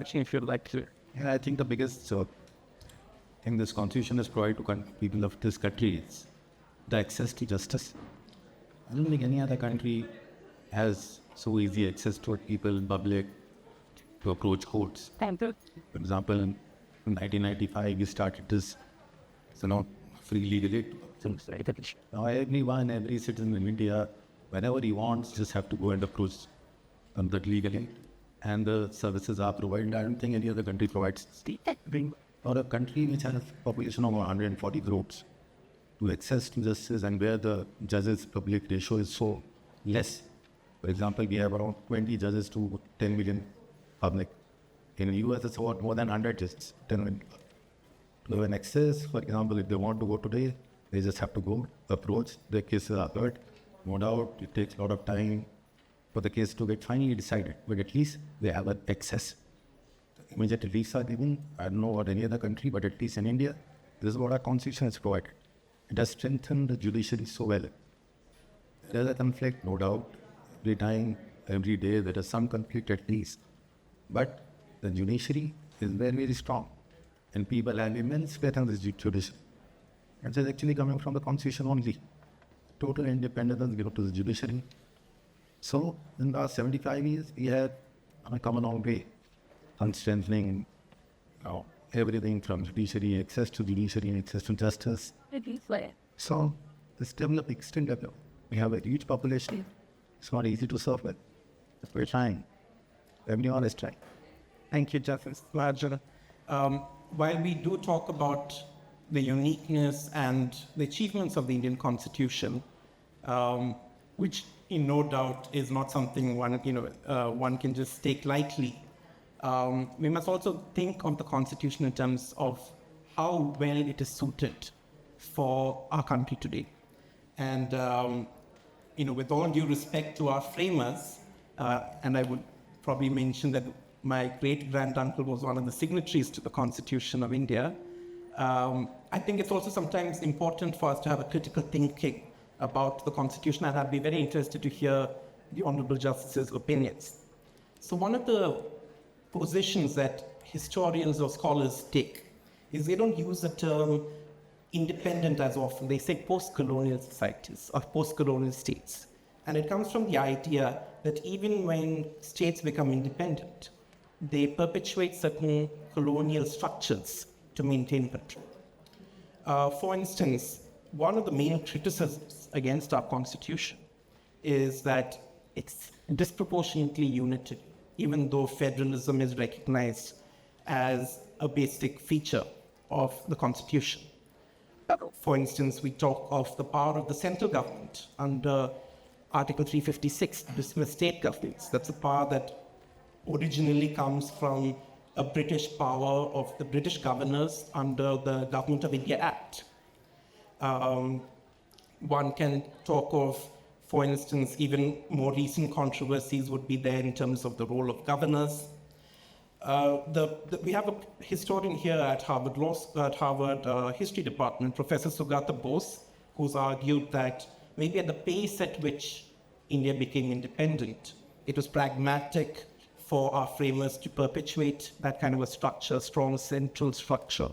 Sachin, if you'd like to. Yeah, I think the biggest thing this constitution has provided to people of this country is the access to justice. I don't think any other country has so easy access to people in public to approach courts. For example, in 1995, we started this, free legal aid. Now everyone, every citizen in India, whenever he wants, just have to go and approach that legal aid. And the services are provided. I don't think any other country provides. Or a country which has a population of 140 crores to access to justice and where the judges public ratio is so less. For example, we have around 20 judges to 10 million public. In the US, it's about more than 100 judges, 10 million. To have an access, for example, if they want to go today, they just have to go, approach, their cases are heard. No doubt, it takes a lot of time for the case to get finally decided, but at least they have an access. Immediate reliefs are given. I don't know about any other country, but at least in India, this is what our constitution has provided. It has strengthened the judiciary so well. There is a conflict, no doubt. Every time, every day, there is some conflict at least. But the judiciary is very, very strong. And people have immense faith in this judiciary. And this is actually coming from the constitution only. Total independence given to the judiciary. So, in the last 75 years, we have come a long way on strengthening everything from judiciary, access to judiciary, access to justice. So, it's developing, still developing. We have a huge population. It's not easy to serve with. We're trying. Everyone is trying. Thank you, Justice Larger. While we do talk about the uniqueness and the achievements of the Indian Constitution, which in no doubt is not something one can just take lightly, we must also think of the Constitution in terms of how well it is suited for our country today. And with all due respect to our framers, and I would probably mention that my great-granduncle was one of the signatories to the Constitution of India, I think it's also sometimes important for us to have a critical thinking about the Constitution, and I'd be very interested to hear the Honorable Justice's opinions. So one of the positions that historians or scholars take is they don't use the term independent as often. They say post-colonial societies or post-colonial states. And it comes from the idea that even when states become independent, they perpetuate certain colonial structures to maintain control. For instance, one of the main criticisms against our Constitution is that it's disproportionately unitary, even though federalism is recognized as a basic feature of the Constitution. For instance, we talk of the power of the central government under Article 356, dismiss state governments. That's a power that originally comes from a British power of the British governors under the Government of India Act. One can talk of, for instance, even more recent controversies would be there in terms of the role of governors. We have a historian here at Harvard History Department, Professor Sugata Bose, who's argued that maybe at the pace at which India became independent, it was pragmatic for our framers to perpetuate that kind of a structure, strong central structure.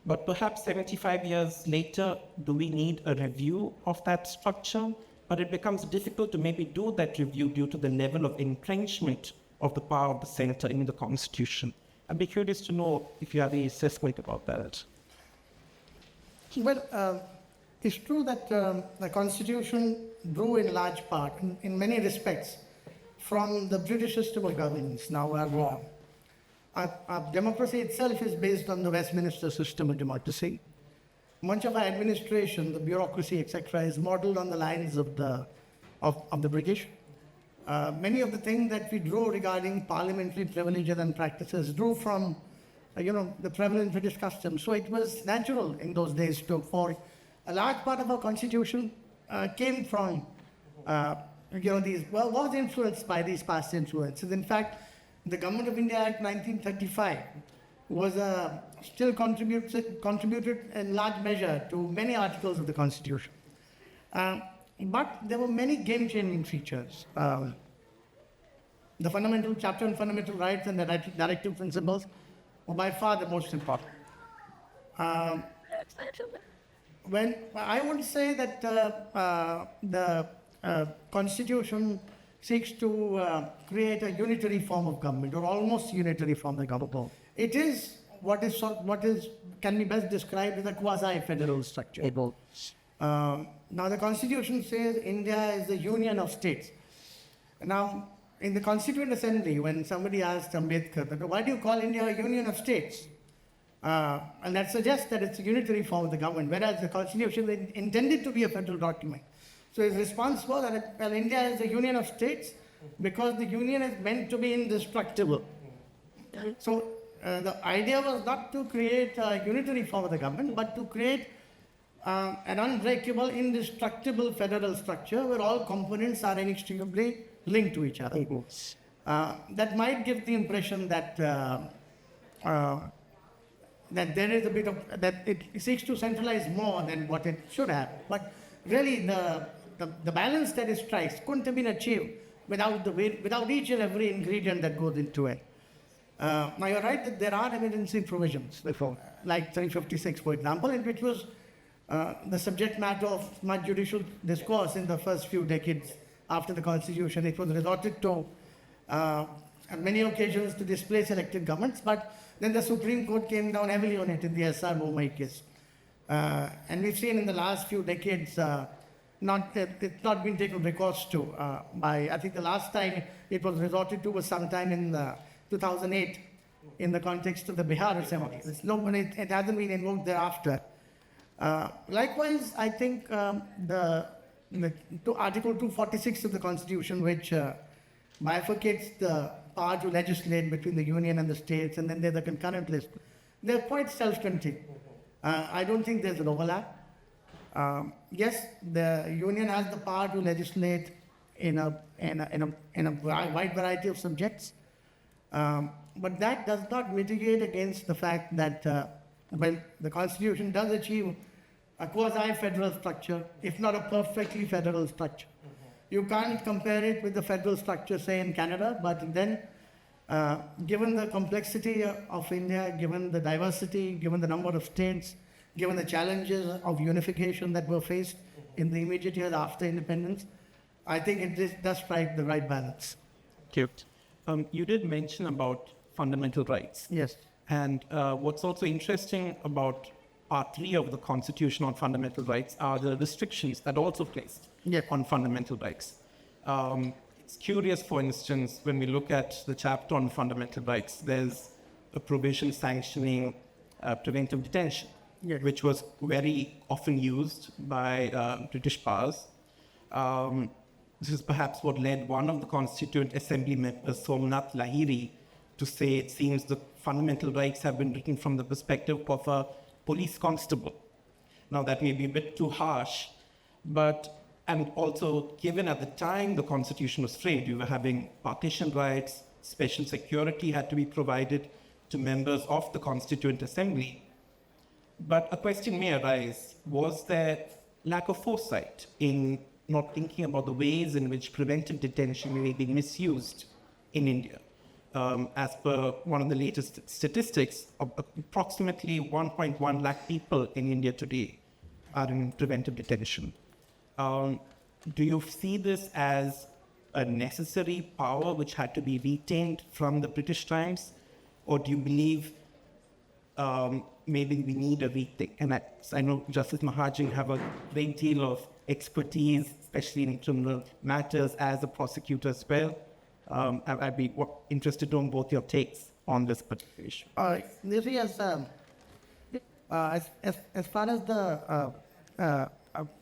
But perhaps 75 years later, do we need a review of that structure? But it becomes difficult to maybe do that review due to the level of entrenchment of the power of the center in the Constitution. I'd be curious to know if you have any assessment about that. Well, it's true that the Constitution drew in large part, in many respects, from the British system of governance. Now, our democracy itself is based on the Westminster system of democracy. Much of our administration, the bureaucracy, etc., is modeled on the lines of the British. Many of the things that we drew regarding parliamentary privileges and practices drew from, the prevalent British customs. So it was natural in those days for a large part of our constitution came from, was influenced by these past influences. In fact, the Government of India Act 1935 was still contributed in large measure to many articles of the Constitution. But there were many game-changing features. the fundamental chapter on fundamental rights and the directive principles were by far the most important. Um, when I would say that the Constitution seeks to create a unitary form of government, or almost unitary form of government. It is what can be best described as a quasi-federal structure. Now the Constitution says India is a union of states. Now, in the Constituent Assembly, when somebody asked Ambedkar, why do you call India a union of states? And that suggests that it's a unitary form of the government, whereas the Constitution is intended to be a federal document. So his response was that, well, India is a union of states because the union is meant to be indestructible. So the idea was not to create a unitary form of the government, but to create an unbreakable, indestructible federal structure where all components are inextricably linked to each other. That might give the impression that that there is a bit of that it seeks to centralize more than what it should have. But really, the balance that it strikes couldn't have been achieved without each and every ingredient that goes into it. Now you're right that there are emergency provisions, like 356, for example, in which was the subject matter of much judicial discourse in the first few decades after the Constitution. It was resorted to on many occasions to displace elected governments, but then the Supreme Court came down heavily on it in the SR Bommai case. And we've seen in the last few decades, it's not been taken recourse to. I think the last time it was resorted to was sometime in 2008 in the context of the Bihar Assembly. It hasn't been invoked thereafter. Likewise, I think Article 246 of the Constitution, which bifurcates the power to legislate between the union and the states, and then there's a concurrent list. They're quite self-contained. I don't think there's an overlap. Yes, the union has the power to legislate in a wide variety of subjects, but that does not mitigate against the fact that the Constitution does achieve a quasi-federal structure, if not a perfectly federal structure. You can't compare it with the federal structure, say, in Canada, but then, given the complexity of India, given the diversity, given the number of states, given the challenges of unification that were faced in the immediate years after independence, I think it does strike the right balance. Cute. You did mention about fundamental rights. Yes. And what's also interesting about Part 3 of the Constitution on fundamental rights are the restrictions that also placed on fundamental rights. It's curious, for instance, when we look at the chapter on fundamental rights, there's a provision sanctioning preventive detention, which was very often used by British powers. This is perhaps what led one of the Constituent Assembly members, Somnath Lahiri, to say it seems the fundamental rights have been written from the perspective of a police constable. Now that may be a bit too harsh, and also given at the time the Constitution was framed, you were having partition rights, special security had to be provided to members of the Constituent Assembly. But a question may arise, was there lack of foresight in not thinking about the ways in which preventive detention may be misused in India? As per one of the latest statistics, approximately 1.1 lakh people in India today are in preventive detention. Do you see this as a necessary power which had to be retained from the British times? Or do you believe maybe we need a rethink? And I know Justice Maharajee have a great deal of expertise, especially in criminal matters, as a prosecutor as well. I'd be interested in both your takes on this particular issue. As far as the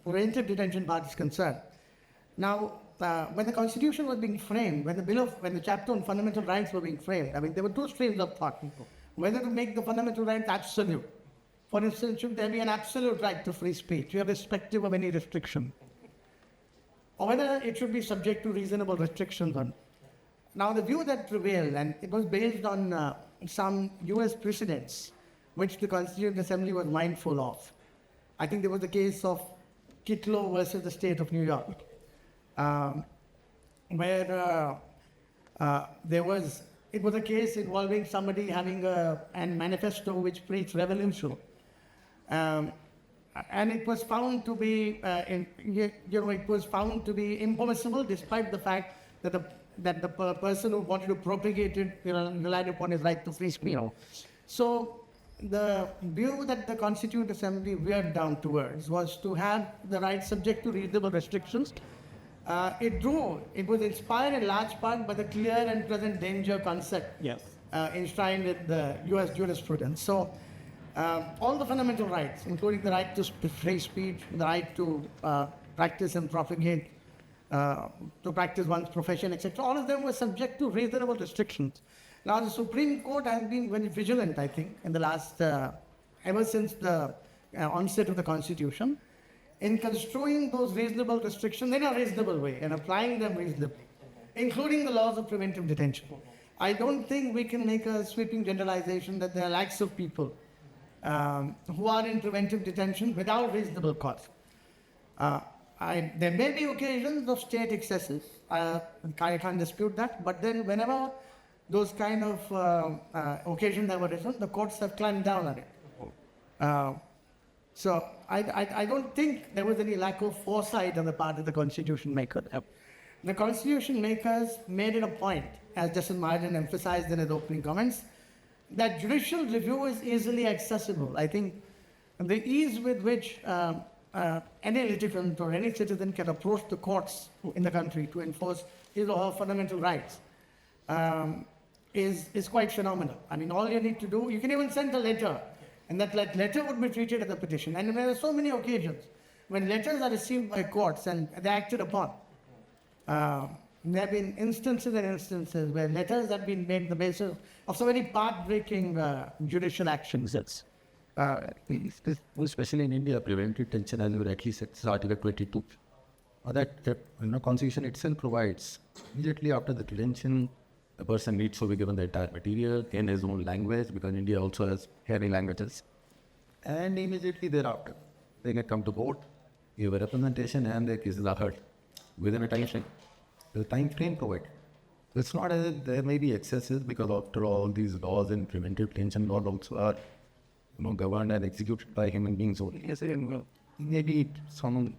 preventive detention part is concerned, now when the Constitution was being framed, when the chapter on fundamental rights were being framed, I mean there were two streams of thought: whether to make the fundamental rights absolute. For instance, should there be an absolute right to free speech, irrespective of any restriction, or whether it should be subject to reasonable restrictions on. Now, the view that prevailed, and it was based on some US precedents, which the Constituent Assembly was mindful of. I think there was the case of Kitlow versus the state of New York, where It was a case involving somebody having a manifesto which preached revolution. Um, and it was found to be, it was found to be impermissible, despite the fact that the person who wanted to propagate it, relied upon his right to free speech. So the view that the Constituent Assembly veered down towards was to have the right subject to reasonable restrictions. It was inspired in large part by the clear and present danger concept, Yes. enshrined in the US jurisprudence. So all the fundamental rights, including the right to free speech, the right to practice and propagate, to practice one's profession, etc., all of them were subject to reasonable restrictions. Now, the Supreme Court has been very vigilant, I think, in the last, ever since the onset of the Constitution, in construing those reasonable restrictions in a reasonable way and applying them reasonably, including the laws of preventive detention. I don't think we can make a sweeping generalization that there are lakhs of people who are in preventive detention without reasonable cause. There may be occasions of state excesses. I can't dispute that. But then whenever those kind of occasions have arisen, the courts have clamped down on it. So I don't think there was any lack of foresight on the part of the constitution maker. The constitution makers made it a point, as Justice Mahajan emphasized in his opening comments, that judicial review is easily accessible. I think the ease with which any litigant or any citizen can approach the courts in the country to enforce his or her fundamental rights is quite phenomenal. I mean, all you need to do, you can even send a letter, and that letter would be treated as a petition. And there are so many occasions when letters are received by courts and they're acted upon. There have been instances where letters have been made the basis of so many path-breaking judicial actions. Especially in India, preventive detention, as you rightly said, is Article 22. That Constitution itself provides immediately after the detention, the person needs to be given the entire material in his own language, because India also has hearing languages. And immediately thereafter, they can come to court, give a representation, and their cases are heard within a time frame. The time frame provided. It's not as if there may be excesses, because after all, these laws and preventive detention laws also are governed and executed by human beings only. Yes, maybe some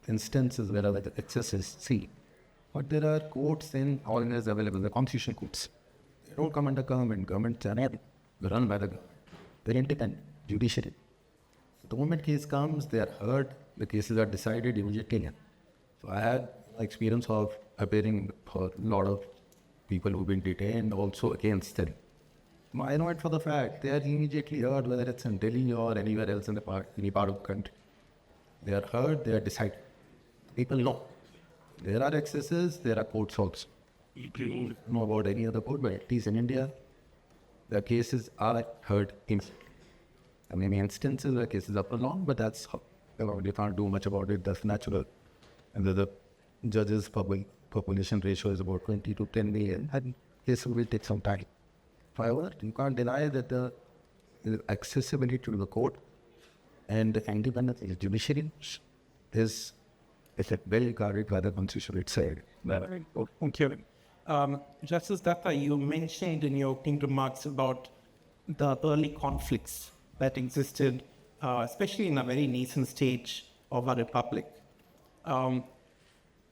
instances where the excesses see. But there are courts in all areas available, the constitutional courts. They don't come under government. Governments are run by the government. They're independent, judiciary. The moment case comes, they are heard, the cases are decided immediately. So I had experience of appearing for a lot of people who've been detained, also against them. I know it for the fact they are immediately heard, whether it's in Delhi or anywhere else in any part of the country. They are heard, they are decided. People know. There are excesses, there are courts also. You don't know about any other court, but at least in India, the cases are heard instantly. There may be instances where cases are prolonged, but that's how. You can't do much about it, that's natural. And the judges' population ratio is about 20 to 10 million, and cases will take some time. However, you can't deny that the accessibility to the court and the independence of the judiciary is well guarded by the Constitution itself. Thank you. Justice Datta, you mentioned in your opening remarks about the early conflicts that existed, especially in a very nascent stage of our republic.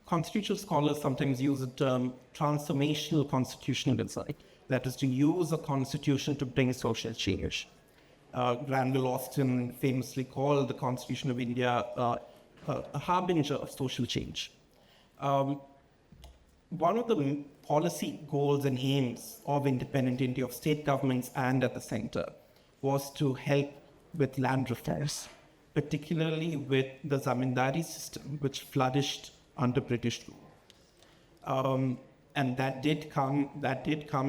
Constitutional scholars sometimes use the term transformational constitutionalism, that is to use a constitution to bring social change. Granville Austin famously called the Constitution of India a harbinger of social change. One of the policy goals and aims of independent India, of state governments and at the center, was to help with land reforms, particularly with the zamindari system, which flourished under British rule. And that did come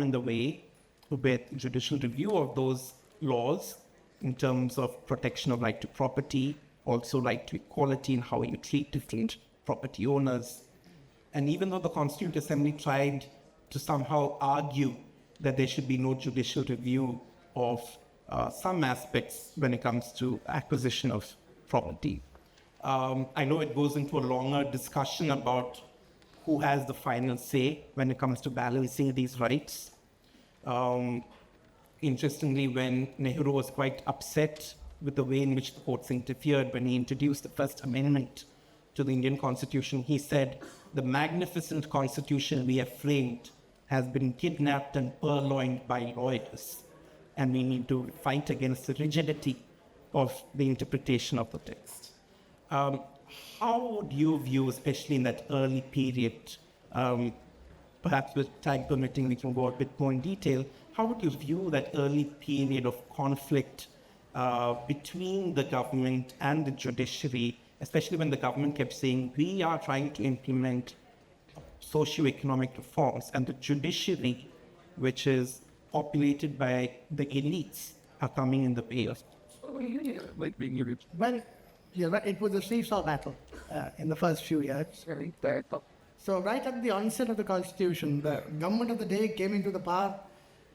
in the way with judicial review of those laws in terms of protection of right to property, also right to equality in how you treat different property owners. And even though the Constituent Assembly tried to somehow argue that there should be no judicial review of some aspects when it comes to acquisition of property, I know it goes into a longer discussion about who has the final say when it comes to balancing these rights. Interestingly, when Nehru was quite upset with the way in which the courts interfered when he introduced the First Amendment to the Indian Constitution, he said, "The magnificent Constitution we have framed has been kidnapped and purloined by lawyers, and we need to fight against the rigidity of the interpretation of the text." How would you view, especially in that early period, perhaps with time permitting, we can go a bit more in detail, how would you view that early period of conflict between the government and the judiciary, especially when the government kept saying, we are trying to implement socio-economic reforms, and the judiciary, which is populated by the elites, are coming in the way of. Well, you're right, it was a seesaw battle in the first few years. So right at the onset of the Constitution, the government of the day came into the power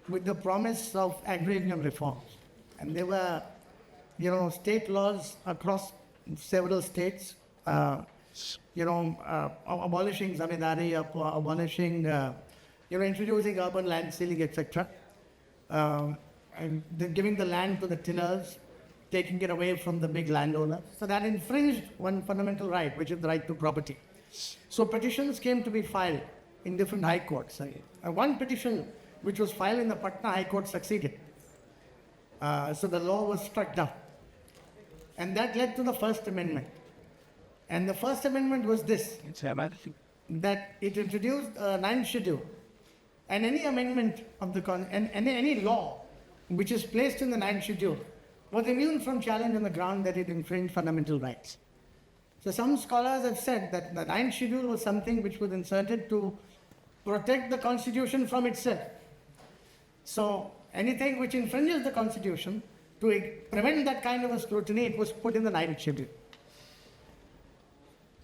with the promise of agrarian reforms. And there were, state laws across several states, abolishing zamindari, abolishing, introducing urban land sealing, etc. And then giving the land to the tillers, taking it away from the big landowner. So that infringed one fundamental right, which is the right to property. So petitions came to be filed in different high courts. One petition which was filed in the Patna High Court succeeded. So the law was struck down. And that led to the First Amendment. And the First Amendment was this, that it introduced a ninth schedule. And any amendment of the any law which is placed in the ninth schedule was immune from challenge on the ground that it infringed fundamental rights. So some scholars have said that the ninth schedule was something which was inserted to protect the Constitution from itself. So anything which infringes the Constitution, to prevent that kind of a scrutiny, it was put in the ninth schedule.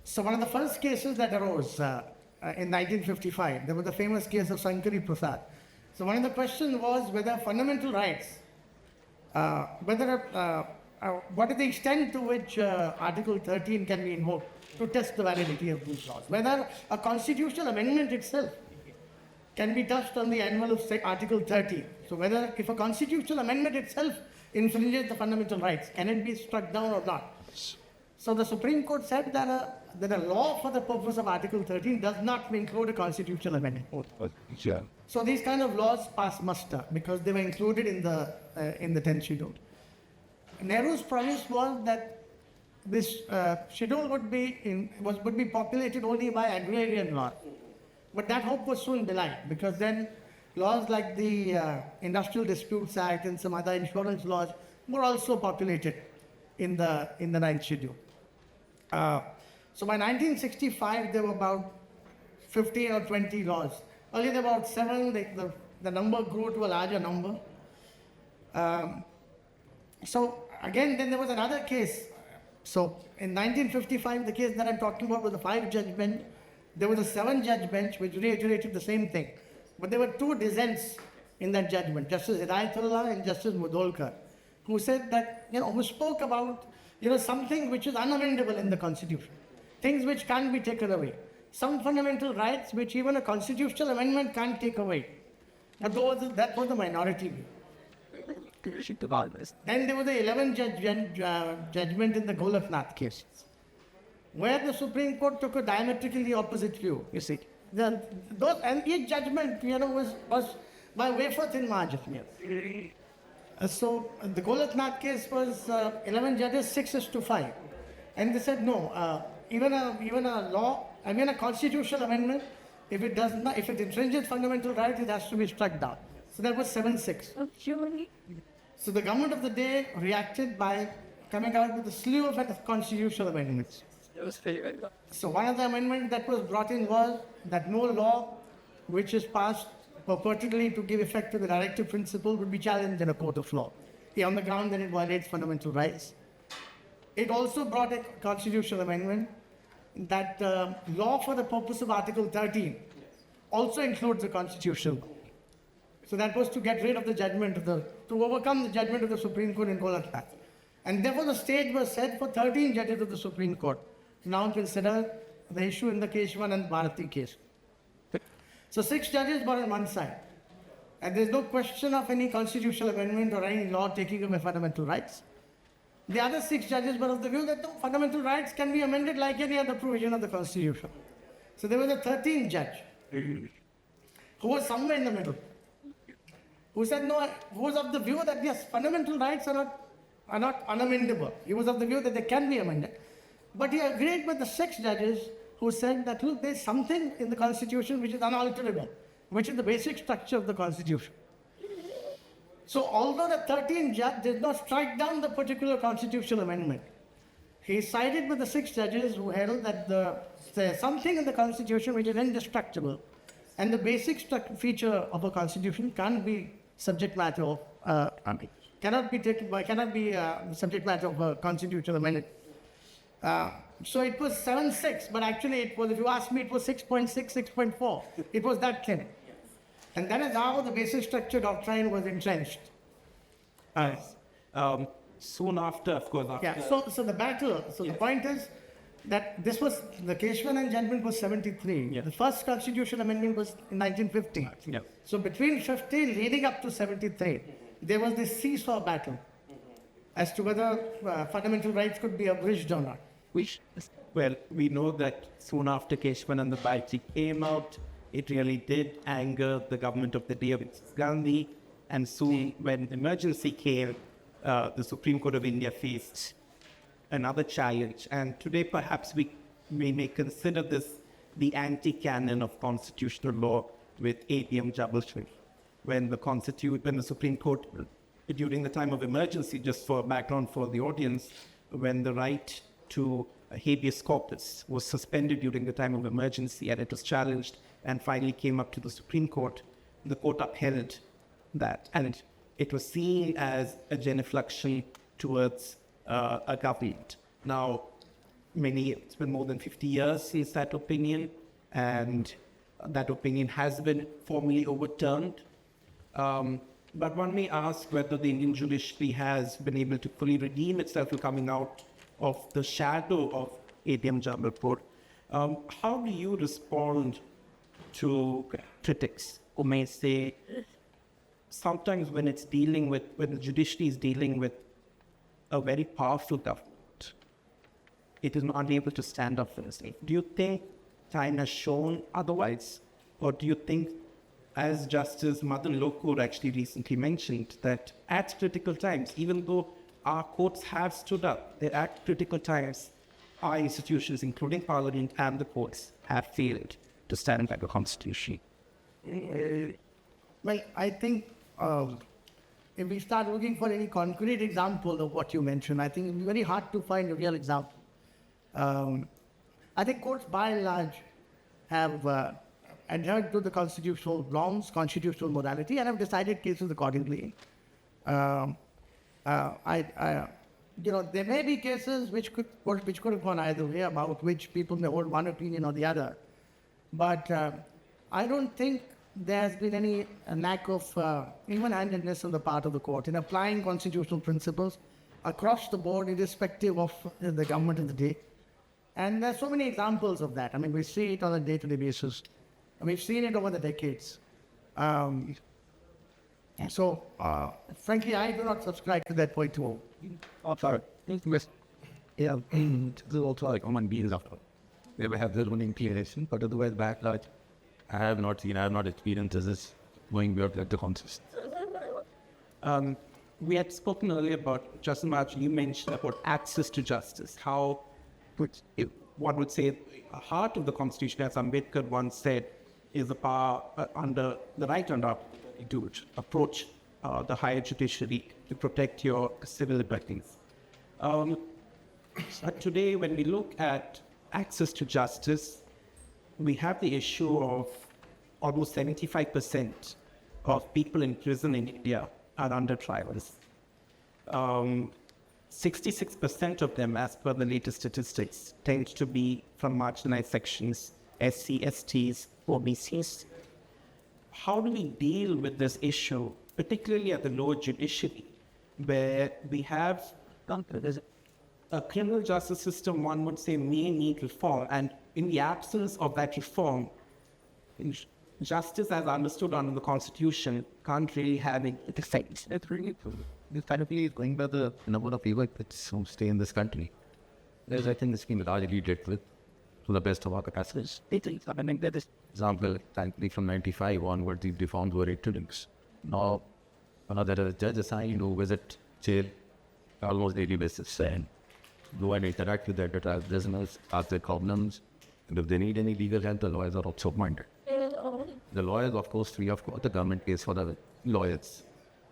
So one of the first cases that arose in 1955, there was the famous case of Sankari Prasad. So one of the questions was whether fundamental rights, what is the extent to which Article 13 can be invoked to test the validity of these laws? Whether a constitutional amendment itself can be touched on the anvil of Article 13. So whether if a constitutional amendment itself infringes the fundamental rights, can it be struck down or not? So the Supreme Court said that a law for the purpose of Article 13 does not include a constitutional amendment. So these kind of laws pass muster because they were included in the 10th schedule. Nehru's promise was that this schedule would be populated only by agrarian law. But that hope was soon belied because then laws like the Industrial Disputes Act and some other insurance laws were also populated in the ninth schedule. So by 1965, there were about 15 or 20 laws. Earlier there were about 7, the number grew to a larger number. So again, then there was another case. So in 1955, the case that I'm talking about was a 5-judge bench. There was a 7-judge bench which reiterated the same thing. But there were 2 dissents in that judgment, Justice Hidayatullah and Justice Mudolkar, who said that, who spoke about, something which is unamendable in the Constitution, things which can't be taken away, some fundamental rights which even a constitutional amendment can't take away. But that was the minority view. Then there was the 11-judge judgment in the Golaknath case, where the Supreme Court took a diametrically opposite view, you see. And each judgment, was by wafer-thin margin. So the Golaknath case was 11 judges, 6-5. And they said, no, even a law, a constitutional amendment, if it infringes fundamental rights, it has to be struck down. So that was 7-6. So the government of the day reacted by coming out with a slew of constitutional amendments. So one of the amendments that was brought in was that no law which is passed purportedly to give effect to the directive principle would be challenged in a court of law, on the ground that it violates fundamental rights. It also brought a constitutional amendment that law for the purpose of Article 13 also includes the Constitution. So that was to get rid of the judgment to overcome the judgment of the Supreme Court in Kolkata. And therefore the stage was set for 13 judges of the Supreme Court to now consider the issue in the Keshwan and Bharati case. So 6 judges were on one side. And there's no question of any constitutional amendment or any law taking away fundamental rights. The other 6 judges were of the view that no, fundamental rights can be amended like any other provision of the Constitution. So there was a 13th judge who was somewhere in the middle, who said no, who was of the view that yes, fundamental rights are not unamendable. He was of the view that they can be amended. But he agreed with the 6 judges who said that look, there's something in the Constitution which is unalterable, which is the basic structure of the Constitution. So although the 13th judge did not strike down the particular constitutional amendment, he sided with the 6 judges who held that there's something in the Constitution which is indestructible, and the basic feature of a Constitution can't be subject matter of cannot be subject matter of a constitutional amendment. So it was 7-6, but actually it was, if you ask me, it was 6.6, 6.4. It was that thin. And that is how the basic structure doctrine was entrenched. Soon after, of course. Yeah, so the battle, the point is that this was, the Keshwan and judgment was 73. Yeah. The first constitutional amendment was in 1950. Yeah. So between 50 leading up to 73, there was this seesaw battle as to whether fundamental rights could be abridged or not. Well, we know that soon after Keshwan and the Bharati came out, it really did anger the government of the day of Gandhi. And soon, when emergency came, the Supreme Court of India faced another challenge. And today, perhaps we may consider this the anti-canon of constitutional law with ABM Jabulshri. When the Supreme Court, during the time of emergency, just for background for the audience, when the right to habeas corpus was suspended during the time of emergency and it was challenged and finally came up to the Supreme Court, the court upheld that. And it was seen as a genuflection towards a government. Now, it's been more than 50 years since that opinion, and that opinion has been formally overturned. But one may ask whether the Indian judiciary has been able to fully redeem itself to coming out of the shadow of ABM Jabalpur. How do you respond to critics who may say sometimes when the judiciary is dealing with a very powerful government, it is unable to stand up for itself? Do you think time has shown otherwise? Or do you think, as Justice Madan Lokur actually recently mentioned, that at critical times, even though our courts have stood up, that at critical times, our institutions, including Parliament and the courts, have failed to stand by the Constitution? Well, I think if we start looking for any concrete example of what you mentioned, I think it's very hard to find a real example. I think courts by and large have adhered to the constitutional norms, constitutional morality, and have decided cases accordingly. There may be cases which could have gone either way, about which people may hold one opinion or the other. But I don't think there has been any lack of even-handedness on the part of the court in applying constitutional principles across the board, irrespective of the government of the day. And there are so many examples of that. I mean, we see it on a day-to-day basis. And we've seen it over the decades. So, frankly, I do not subscribe to that point too. Sorry. Yeah, this is also like human beings after. They may have their own inclination, but otherwise, back large, I have not experienced this going beyond the concept. We had spoken earlier about, Justice Maharaj, you mentioned about access to justice, how one would say the heart of the Constitution, as Ambedkar once said, is the power under the right to approach the higher judiciary to protect your civil liberties. But today, when we look at access to justice, we have the issue of almost 75% of people in prison in India are under trials. 66% of them, as per the latest statistics, tend to be from marginalized sections, SC, STs, OBCs. How do we deal with this issue, particularly at the lower judiciary, where we have a criminal justice system, one would say, may need reform, and in the absence of that reform, justice as understood under the Constitution can't really have any effect. It's really this kind of is going by the number of people that stay in this country. There's, I think, this been largely dealt with to the best of our capacities. I mean, that is example, thankfully from 95 onward, these reforms were introduced. Now, there are judges assigned who visit jail almost daily basis and go and interact with their prisoners, ask their problems, and if they need any legal help, the lawyers are also appointed. The lawyers, of course, free of cost, the government pays for the lawyers.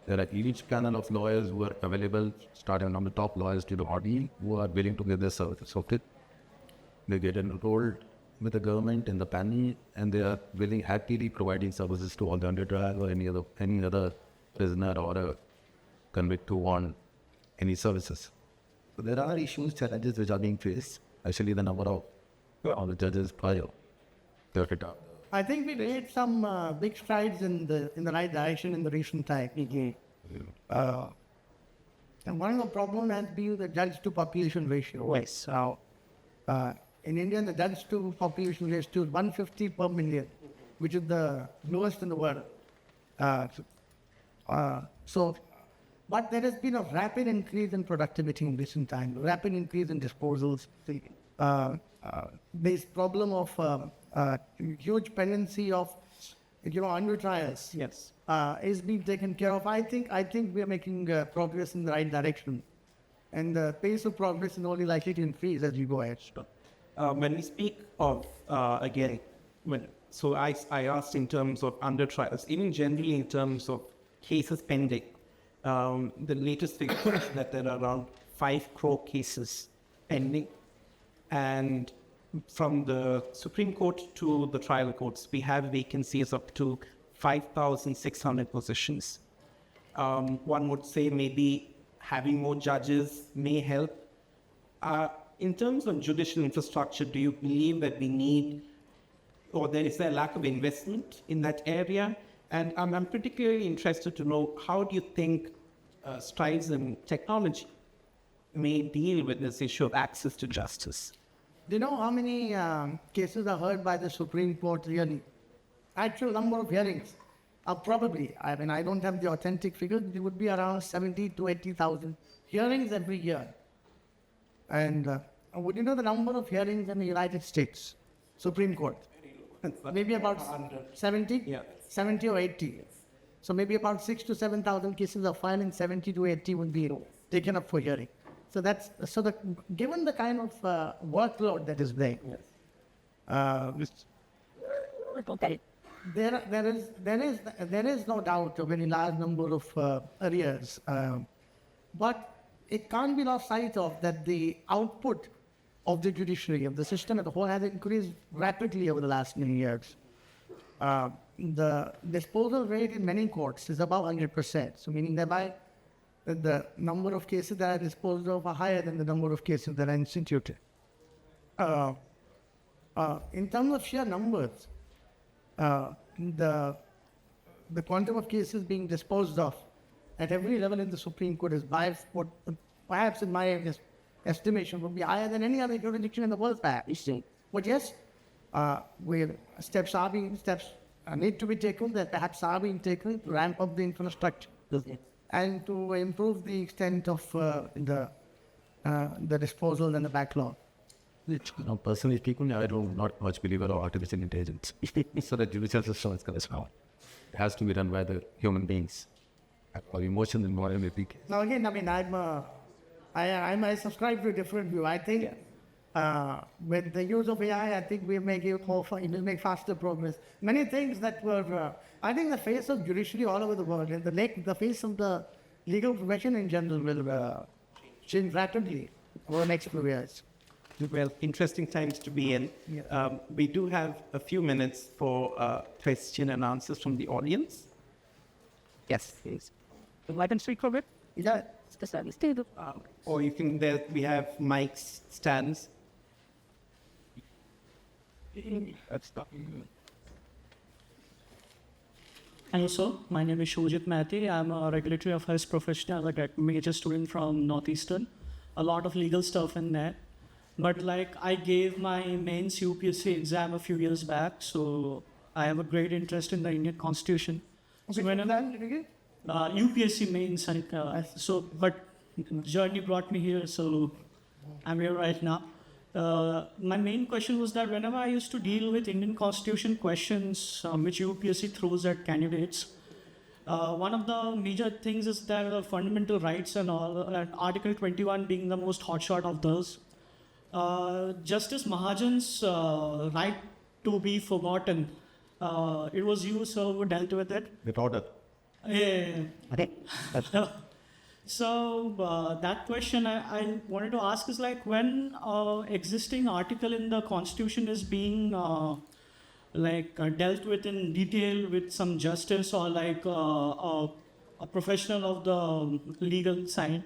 There are each panel of lawyers who are available, starting from the top lawyers to the body, who are willing to give their services. Okay, they get enrolled with the government in the panel, and they are happily providing services to all the under trial or any other prisoner or a convict who want any services. So there are issues, challenges which are being faced, especially the number of all the judges prior. I think we made some big strides in the right direction in the recent time. And one of the problems has been the judge to population ratio. Yes. So, in India, the judge to population ratio is 150 per million, which is the lowest in the world. But there has been a rapid increase in productivity in recent times, rapid increase in disposals. This problem of huge pendency of, under trials. Yes. Is being taken care of. I think we are making progress in the right direction, and the pace of progress is only likely to increase as we go ahead. When we speak of so I asked in terms of under trials, even generally in terms of cases pending. The latest figure is that there are around 5 crore cases pending, and from the Supreme Court to the trial courts, we have vacancies up to 5,600 positions. One would say maybe having more judges may help. In terms of judicial infrastructure, do you believe that we need, or there is a lack of investment in that area? And I'm particularly interested to know, how do you think strides in technology may deal with this issue of access to justice? Do you know how many cases are heard by the Supreme Court yearly? Actual number of hearings are probably, I don't have the authentic figures, it would be around 70 to 80,000 hearings every year. And would you know the number of hearings in the United States Supreme Court? Maybe about 70? Yeah. 70 or 80. So maybe about 6 to 7,000 cases are filed, and 70 to 80 would be taken up for hearing. So given the kind of workload that is there, there is no doubt a very large number of arrears, but it can't be lost sight of that the output of the judiciary, of the system as a whole, has increased rapidly over the last many years. The disposal rate in many courts is above 100%. So meaning thereby the number of cases that are disposed of are higher than the number of cases that are instituted. In terms of sheer numbers, the quantum of cases being disposed of at every level in the Supreme Court is perhaps in my estimation would be higher than any other jurisdiction in the world, perhaps. But yes, steps need to be taken, that perhaps are being taken to ramp up the infrastructure and to improve the extent of the disposal and the backlog. Personally speaking, I do not much believe in artificial intelligence. So the judicial system is going to power. It has to be done by the human beings. Or emotions and morality. Now again, I subscribe to a different view. I think with the use of AI, I think we will make faster progress. Many things that were, I think the face of judiciary all over the world, and the face of the legal profession in general will change rapidly over the next few years. Well, interesting times to be in. Yeah. We do have a few minutes for question and answers from the audience. Yes, please. Would I can speak for a bit? Yeah. Or you can, we have mics, stands. Hello, sir. My name is Shojit Mathi. I'm a regulatory affairs professional, like a major student from Northeastern. A lot of legal stuff in there. but like I gave my mains UPSC exam a few years back, so I have a great interest in the Indian Constitution. So when UPSC mains, and but journey brought me here, so I'm here right now. My main question was that whenever I used to deal with Indian Constitution questions, which UPSC throws at candidates, one of the major things is that the fundamental rights and all, and Article 21 being the most hotshot of those. Justice Mahajan's right to be forgotten. It was you, sir, who dealt with it. With order. Yeah. So that question I wanted to ask is like when existing article in the Constitution is being dealt with in detail with some justice or like a professional of the legal side.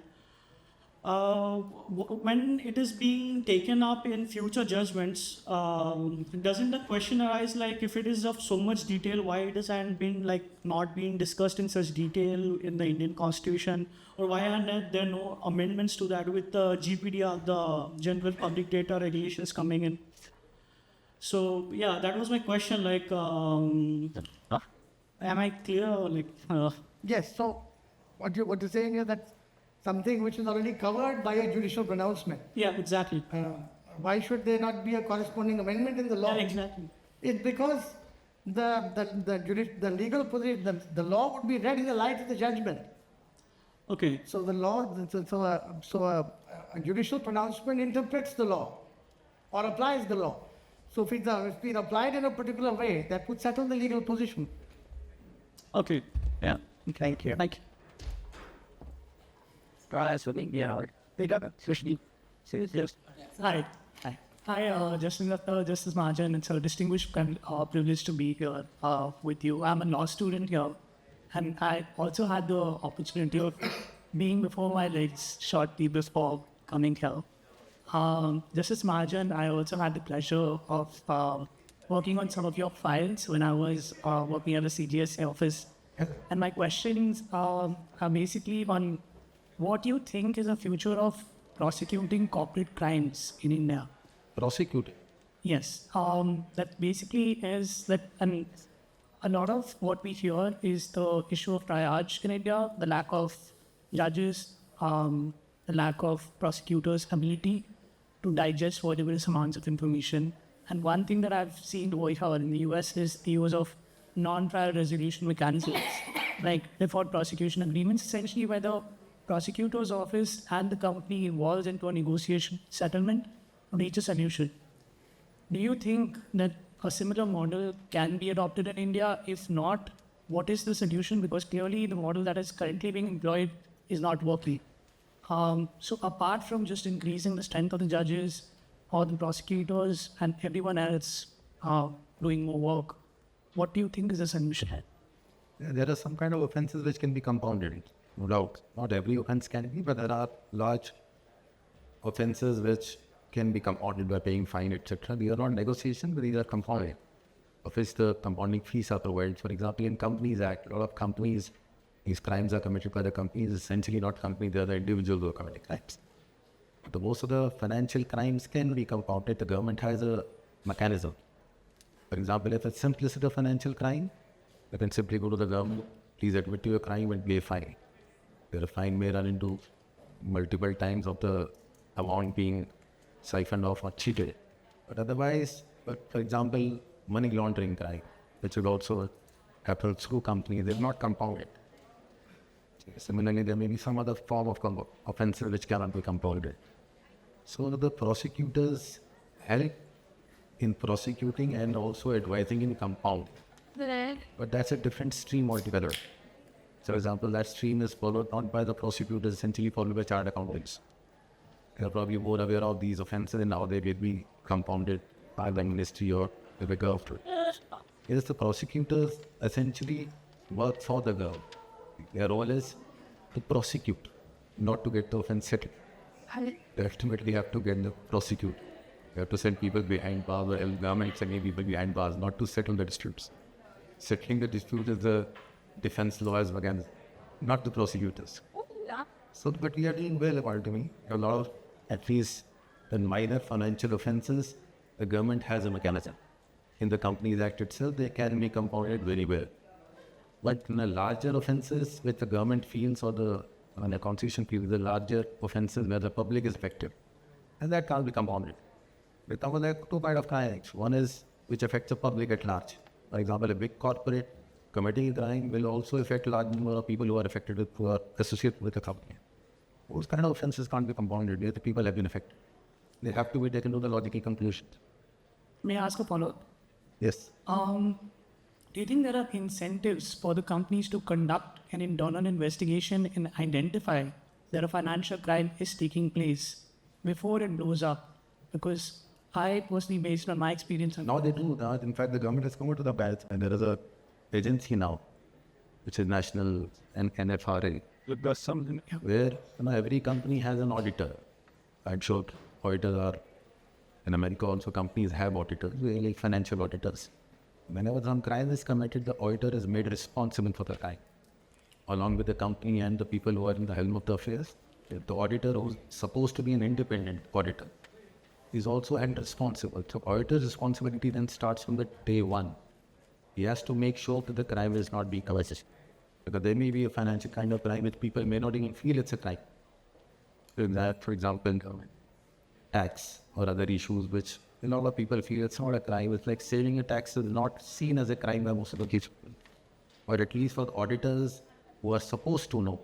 When it is being taken up in future judgments, doesn't the question arise like if it is of so much detail, why it hasn't been like not being discussed in such detail in the Indian Constitution, or why are there no amendments to that with the GPDR, the General Public Data Regulations coming in? So yeah, that was my question. Like, am I clear? Or like, Yes, so what you're saying is that something which is already covered by a judicial pronouncement. yeah, exactly. Why should there not be a corresponding amendment in the law? Yeah, exactly. It's because the legal position, the law would be read in the light of the judgment. Okay. So the law, so a judicial pronouncement interprets the law or applies the law. So if it's been applied in a particular way, that would settle the legal position. Okay. Yeah. Thank you. Like. Hi. Hi, Justice Mahajan. It's a distinguished privilege to be here with you. I'm a law student here, and I also had the opportunity of being before my legs shortly before coming here. Justice Mahajan, I also had the pleasure of working on some of your files when I was working at the CGS office. And my questions are basically on what you think is the future of prosecuting corporate crimes in India. Prosecuting? Yes. That basically is that, and a lot of what we hear is the issue of triage in India, the lack of judges, the lack of prosecutors' ability to digest voluminous amounts of information. And one thing that I've seen over here in the US is the use of non-trial resolution mechanisms, like default prosecution agreements, essentially where the prosecutor's office and the company involved into a negotiation settlement to reach a solution. Do you think that a similar model can be adopted in India? If not, what is the solution? Because clearly the model that is currently being employed is not working. So apart from just increasing the strength of the judges or the prosecutors and everyone else doing more work, what do you think is the solution? There are some kind of offenses which can be compounded, no doubt. Not every offense can be, but there are large offenses which can be compounded by paying fine, etc. These are not negotiation, but these are compounded, of which the compounding fees are provided. For example, in Companies Act, a lot of companies, these crimes are committed by the companies, essentially not companies, they are the individuals who are committing crimes. But most of the financial crimes can be compounded. The government has a mechanism. For example, if it's simplicity of financial crime, you can simply go to the government, please admit to your crime and pay a fine. Where a fine may run into multiple times of the amount being siphoned off or cheated. But otherwise, for example, money laundering crime, which will also happen through companies, they're not compounded. Similarly, there may be some other form of offenses which cannot be compounded. So the prosecutors help in prosecuting and also advising in compounding. But that's a different stream altogether. So, for example, that stream is followed not by the prosecutors, essentially followed by chartered accountants. They're probably more aware of these offenses and how they will be compounded by the ministry or the government. Yes, the prosecutors essentially work for the government. Their role is to prosecute, not to get the offense settled. They ultimately have to get the prosecute. They have to send people behind bars, or government sending people behind bars, not to settle the disputes. Settling the dispute is the defense lawyers against, not the prosecutors. So, but we are doing well, according to me. A lot of, at least In minor financial offences, the government has a mechanism. In the Companies Act itself, they can be compounded very well. But in the larger offences, which the government feels or the constitution feels, the larger offences where the public is affected, and that can't be compounded. Because there are two kinds of crimes. One is which affects the public at large. For example, a big corporate committing a crime will also affect a large number of people who are affected with, who are associated with the company. Those kind of offences can't be compounded where the people have been affected. They have to be taken to the logical conclusion. May I ask a follow-up? Yes. Do you think there are incentives for the companies to conduct an internal investigation and identify that a financial crime is taking place before it blows up? Because I personally, based on my experience, Now they do that. In fact, the government has come to the belt, and there is a agency now, which is National and NFRA, where every company has an auditor. I'm sure auditors are in America also. Companies have auditors, really financial auditors. Whenever some crime is committed, the auditor is made responsible for the crime, along with the company and the people who are in the helm of the affairs. The auditor, who's supposed to be an independent auditor, is also held responsible. So auditor's responsibility then starts from the day one. He has to make sure that the crime is not being committed. Because there may be a financial kind of crime which people may not even feel it's a crime. For example, tax or other issues which a lot of people feel it's not a crime. It's like saving a tax is not seen as a crime by most of the people. Or at least for the auditors who are supposed to know.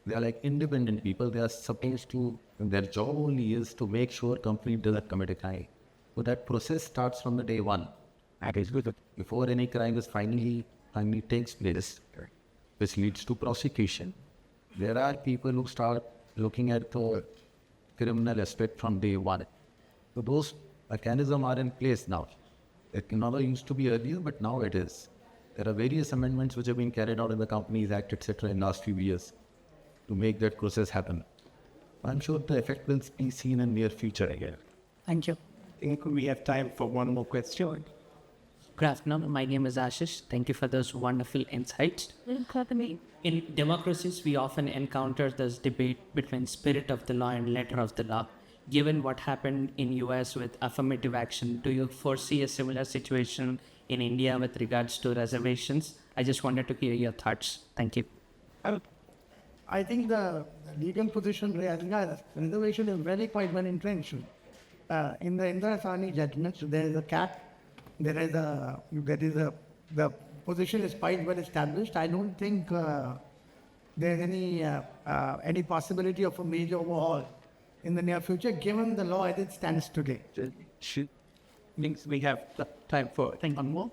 They are like independent people. They are supposed to, their job only is to make sure company doesn't commit a crime. So that process starts from the day one. Before any crime is finally takes place, which leads to prosecution. There are people who start looking at the criminal aspect from day one. So those mechanisms are in place now. It never used to be earlier, but now it is. There are various amendments which have been carried out in the Companies Act, etc. in the last few years to make that process happen. I'm sure the effect will be seen in near future again. Thank you. I think we have time for one more question. Good afternoon. My name is Ashish. Thank you for those wonderful insights. In democracies, we often encounter this debate between spirit of the law and letter of the law. Given what happened in US with affirmative action, do you foresee a similar situation in India with regards to reservations? I just wanted to hear your thoughts. Thank you. I think the legal position reservation is very quite well entrenched. In the Indira Sawhney judgment, there is a cap. The position is quite well established. I don't think there's any possibility of a major overhaul in the near future, given the law as it stands today. Means we have time for one more.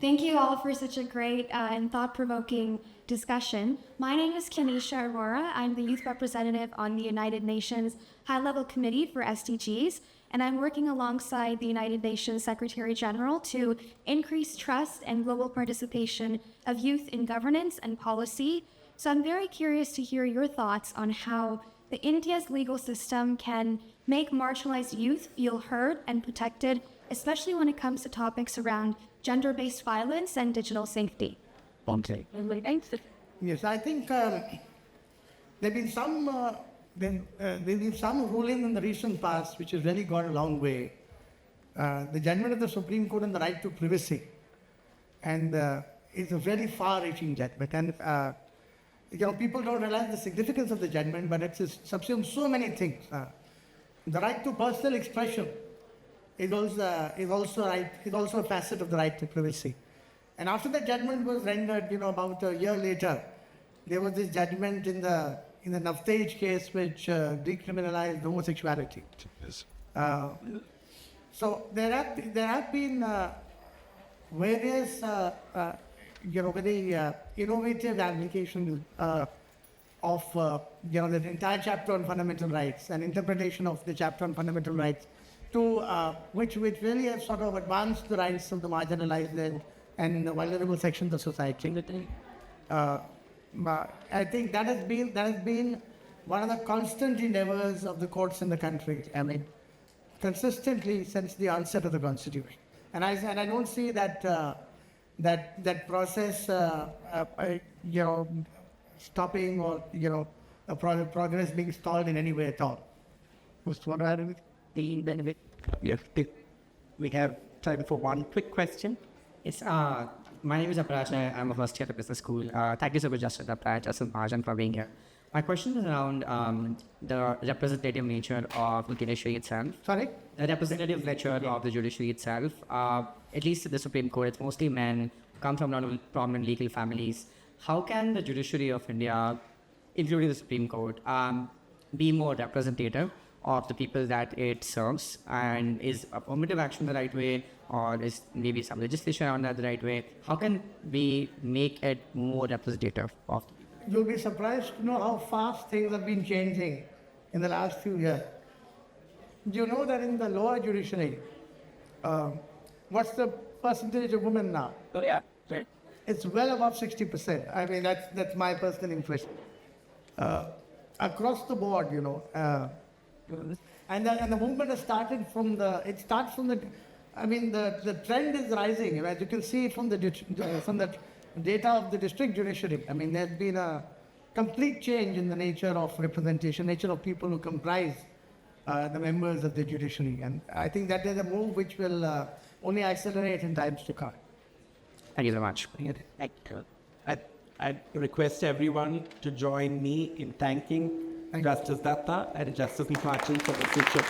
Thank you all for such a great and thought-provoking discussion. My name is Kenisha Aurora. I'm the youth representative on the United Nations High-Level Committee for SDGs, and I'm working alongside the United Nations Secretary General to increase trust and global participation of youth in governance and policy. So I'm very curious to hear your thoughts on how the India's legal system can make marginalized youth feel heard and protected, especially when it comes to topics around gender-based violence and digital safety. Okay. Yes, I think there've been some ruling in the recent past which has really gone a long way. The judgment of the Supreme Court on the right to privacy, and it's a very far-reaching judgment. And people don't realize the significance of the judgment, but it's subsumed so many things. The right to personal expression is also a facet of the right to privacy. And after the judgment was rendered, about a year later, there was this judgment in the Navtej case which decriminalized homosexuality. Yes. So there have been various very innovative applications of the entire chapter on fundamental rights and interpretation of the chapter on fundamental rights, to which really have sort of advanced the rights of the marginalized and the vulnerable sections of society. I think that has been one of the constant endeavors of the courts in the country. I mean, consistently since the onset of the Constitution, and I don't see that that process stopping or progress being stalled in any way at all. Was what I had The benefit. Yes. We have time for one quick question. It's my name is Aparaj. I'm a first year at business school. Thank you so much, Justin Aparaj, Justin Mahajan, for being here. My question is around the representative nature of the judiciary itself. Sorry? The representative nature of the judiciary itself. At least in the Supreme Court, it's mostly men, come from prominent legal families. How can the judiciary of India, including the Supreme Court, be more representative of the people that it serves? And is affirmative action the right way, or is maybe some legislation around that the right way? How can we make it more representative of the people? You'll be surprised to know how fast things have been changing in the last few years. Do you know that in the lower judiciary, what's the percentage of women now? Oh, yeah. Right. It's well above 60%. I mean, that's my personal impression. Across the board, you know. And the movement has started from the trend is rising. As you can see from the data of the district judiciary. I mean, there's been a complete change in the nature of representation, nature of people who comprise the members of the judiciary. And I think that is a move which will only accelerate in times to come. Thank you so much. I request everyone to join me in thanking Justice Datta and Justice Sachin for the future.